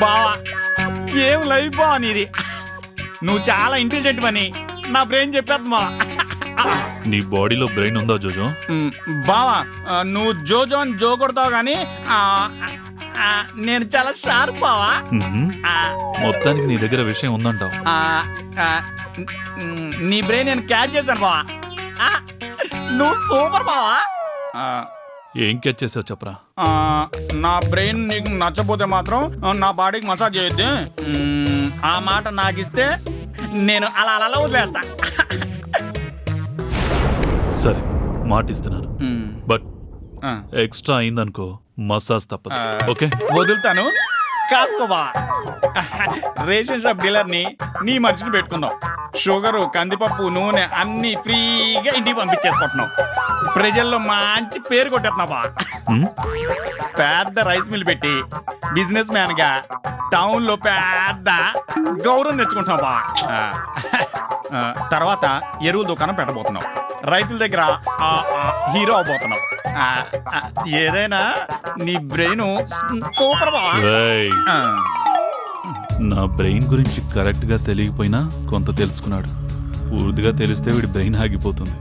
బావా ఏం లైఫ్ బావా నీది. నువ్వు చాలా ఇంటెలిజెంట్ అని నా బ్రెయిన్ చెప్పేది మా. నీ బాడీలో బ్రెయిన్ ఉందా జోజో? బావా నువ్వు జోజో అని జో కొడతావు కానీ నేను చాలా షార్ప్ బావా. మొత్తానికి నీ దగ్గర విషయం ఉందంటావు. నీ బ్రెయిన్ నేను క్యాచ్ చేశాను బావా. నువ్వు సూపర్ బావా. ఏం క్యాచ్ చేసావు చెప్పరా? నా బ్రెయిన్ నీకు నచ్చపోతే మాత్రం నా బాడీకి మసాజ్ చేయొద్దు. ఆ మాట నాకు ఇస్తే నేను అలా అలా వదిలేస్తా. సరే మాటిస్తున్నాను, బట్ ఎక్స్ట్రా అయిందనుకో మసాజ్ తప్పదు. ఓకే వదులుతాను, కాసుకో బావా. రేషన్ షాప్ డీలర్ ని నీ మర్చిని పెట్టుకున్నావు. షుగరు, కందిపప్పు, నూనె అన్ని ఫ్రీగా ఇంటికి పంపించేసుకుంటున్నావు. ప్రజల్లో మంచి పేరు కొట్టేస్తున్నావు బా. పెద్ద రైస్ మిల్ పెట్టి బిజినెస్ మ్యాన్ గా టౌన్ లో పెద్ద గౌరవం తెచ్చుకుంటున్నావు బా. తర్వాత ఎరువుల దుకాణం పెట్టబోతున్నావు. రైతుల దగ్గర హీరో అవబోతున్నావు. ఏదైనా నీ బ్రెయిన్ సూపర్ బా. నా బ్రెయిన్ గురించి కరెక్ట్ గా తెలియకపోయినా కొంత తెలుసుకున్నాడు. పూర్తిగా తెలిస్తే వీడి బ్రెయిన్ ఆగిపోతుంది.